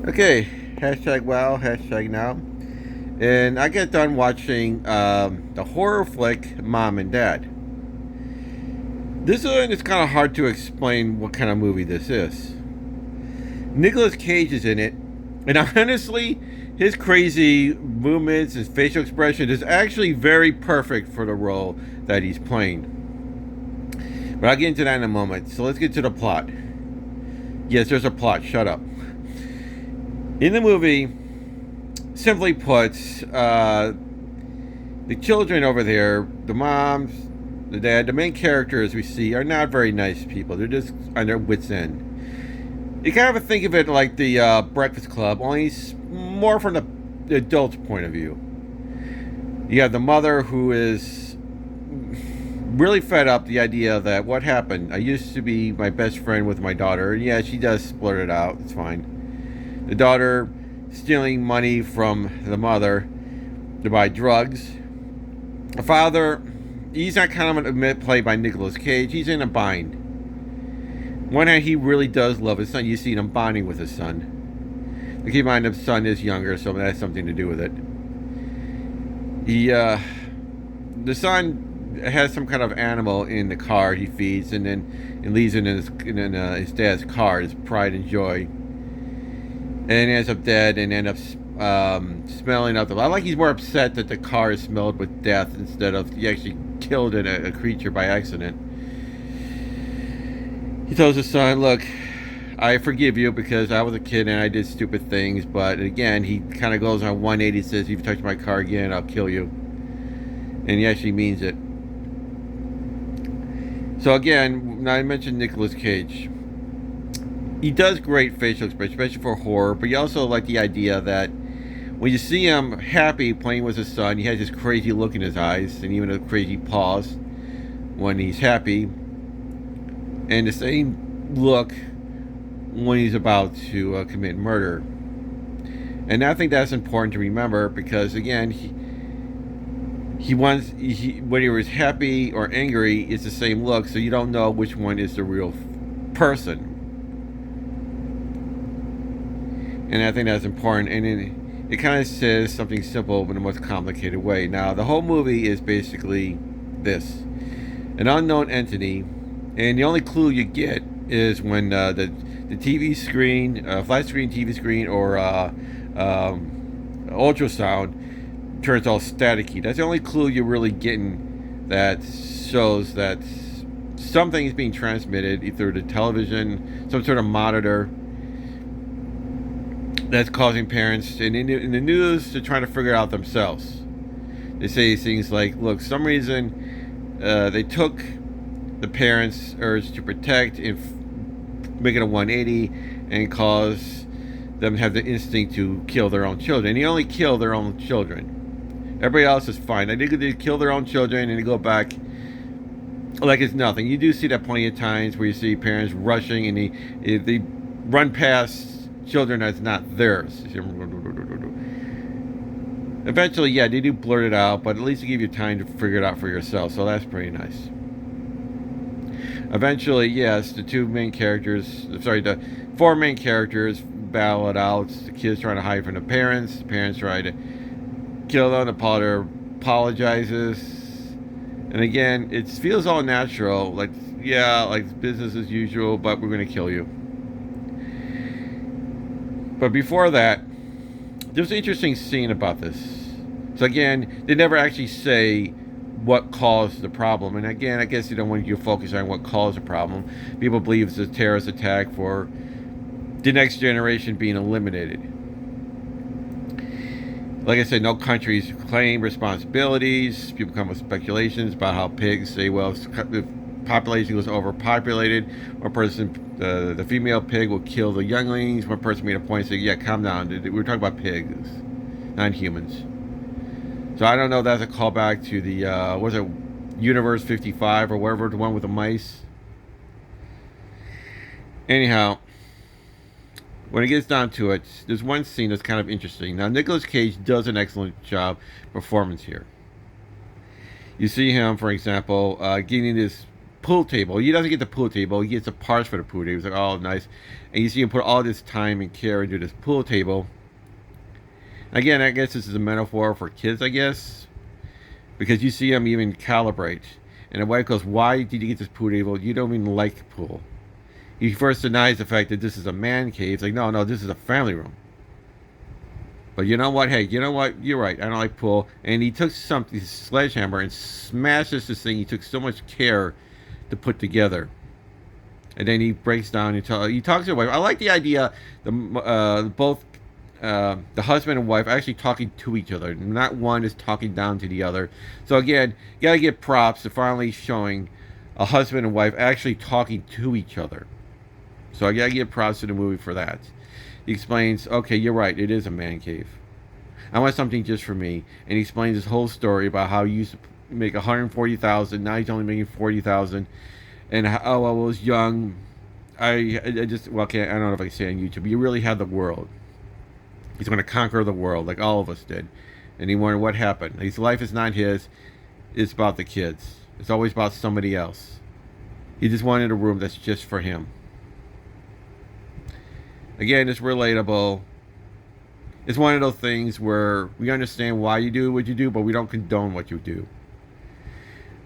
Okay, hashtag wow, hashtag now. And I get done watching the horror flick Mom and Dad. This one is kind of hard to explain what kind of movie this is. Nicolas Cage is in it, and honestly, his crazy movements, his facial expression is actually very perfect for the role that he's playing. But I'll get into that in a moment. So let's get to the plot. Yes, there's a plot. Shut up. In the movie, simply put, the children over there, the moms, the dad, the main characters we see are not very nice people. They're just on their wits' end. You kind of think of it like the Breakfast Club, only more from the adult's point of view. You have the mother who is really fed up the idea that what happened. I used to be my best friend with my daughter, and yeah, she does blurt it out. It's fine. The daughter stealing money from the mother to buy drugs. The father, he's not kind of an play by Nicolas Cage. He's in a bind. One hand, he really does love his son. You see him bonding with his son. Keep in mind, the son is younger, so that has something to do with it. The son has some kind of animal in the car he feeds, and then and leaves it in his dad's car, his pride and joy, and ends up dead and ends up smelling up. I like he's more upset that the car is smelled with death instead of he actually killed a creature by accident. He tells his son, "Look, I forgive you because I was a kid and I did stupid things." But again, he kind of goes on 180. Says, "If you touch my car again, I'll kill you." And he actually means it. So again, now I mentioned Nicolas Cage. He does great facial expression, especially for horror. But you also like the idea that when you see him happy playing with his son, he has this crazy look in his eyes and even a crazy pause when he's happy, and the same look when he's about to commit murder. And I think that's important to remember because again, when he was happy or angry, it's the same look, so you don't know which one is the real person. And I think that's important, and it kind of says something simple but in a most complicated way. Now, the whole movie is basically this: an unknown entity, and the only clue you get is when the TV screen, flat screen TV screen, or ultrasound turns all staticky. That's the only clue you're really getting that shows that something is being transmitted either the television, some sort of monitor, that's causing parents and in the news to try to figure it out themselves. They say things like, "Look, some reason they took the parents' urge to protect and make it a 180 and cause them to have the instinct to kill their own children." And they only kill their own children. Everybody else is fine. They kill their own children and they go back like it's nothing. You do see that plenty of times where you see parents rushing and they run past children that's not theirs. Eventually, yeah, they do blurt it out, but at least they give you time to figure it out for yourself, so that's pretty nice. Eventually, yes, the four main characters battle it out. The kids trying to hide from the parents try to kill them, the father apologizes. And again, it feels all natural, like, yeah, like business as usual, but we're going to kill you. But before that, there's an interesting scene about this. So again, they never actually say what caused the problem. And again, I guess you don't want you to focus on what caused the problem. People believe it's a terrorist attack for the next generation being eliminated. Like I said, no countries claim responsibilities. People come with speculations about how pigs say, well, if population was overpopulated, one person, the female pig will kill the younglings. One person made a point saying, yeah, calm down. We're talking about pigs, not humans. So I don't know if that's a callback to the, was it Universe 55 or whatever, the one with the mice? Anyhow, when it gets down to it, there's one scene that's kind of interesting. Now, Nicolas Cage does an excellent job performance here. You see him, for example, getting this pool table. He doesn't get the pool table. He gets the parts for the pool table. He's like, oh, nice. And you see him put all this time and care into this pool table. Again, I guess this is a metaphor for kids, I guess. Because you see him even calibrate. And the wife goes, why did you get this pool table? You don't even like pool. He first denies the fact that this is a man cave. He's like, no, this is a family room. But you know what? Hey, you know what? You're right. I don't like pool. And he took something, his sledgehammer, and smashes this thing he took so much care to put together. And then he breaks down and he talks to the wife. I like the idea, both the husband and wife actually talking to each other. Not one is talking down to the other. So again, you gotta give props to finally showing a husband and wife actually talking to each other. So I gotta give props to the movie for that. He explains, okay, you're right, it is a man cave. I want something just for me. And he explains his whole story about how he used to make $140,000, now he's only making $40,000, and how I was young. I just, well, okay, I don't know if I can say on YouTube, but you really had the world. He's going to conquer the world like all of us did. And he wondered what happened. His life is not his, it's about the kids. It's always about somebody else. He just wanted a room that's just for him. Again, it's relatable. It's one of those things where we understand why you do what you do, but we don't condone what you do.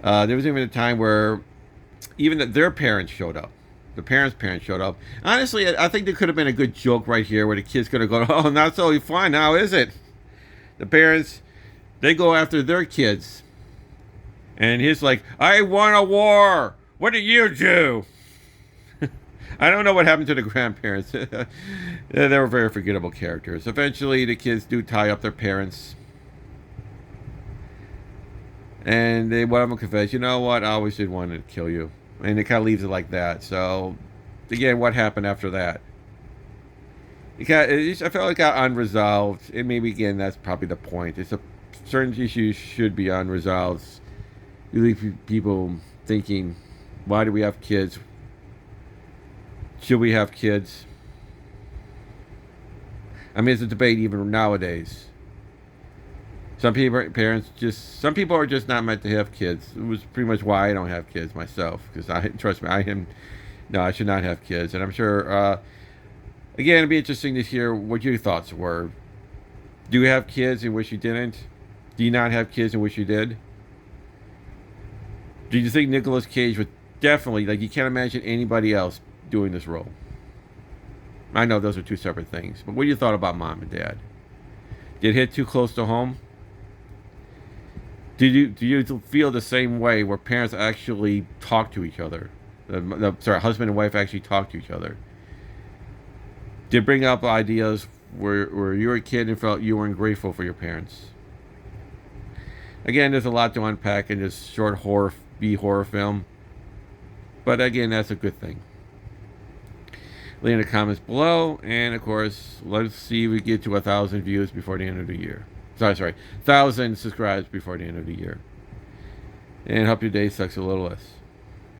There was even a time where even their parents showed up. The parents' showed up. Honestly, I think there could have been a good joke right here where the kids could have gone, oh, not so fun, now is it? The parents, they go after their kids. And he's like, I won a war. What did you do? I don't know what happened to the grandparents. They were very forgettable characters. Eventually, the kids do tie up their parents. And one of them confess, you know what, I always did want to kill you. And it kind of leaves it like that. So, again, what happened after that? I felt like it got unresolved. And maybe, again, that's probably the point. Certain issues should be unresolved. You leave people thinking, why do we have kids? Should we have kids? I mean, it's a debate even nowadays. Some people are just not meant to have kids. It was pretty much why I don't have kids myself. Because I should not have kids. And I'm sure, again, it'd be interesting to hear what your thoughts were. Do you have kids and wish you didn't? Do you not have kids and wish you did? Do you think Nicolas Cage would definitely, like, you can't imagine anybody else doing this role? I know those are two separate things, but what do you thought about Mom and Dad? Did it hit too close to home? Do you feel the same way where parents actually talk to each other? Husband and wife actually talk to each other. Did it bring up ideas where you were a kid and felt you weren't grateful for your parents? Again, there's a lot to unpack in this short horror film. But again, that's a good thing. Leave in the comments below, and of course, let's see if we get to 1,000 views before the end of the year. Sorry, 1,000 subscribers before the end of the year. And hope your day sucks a little less.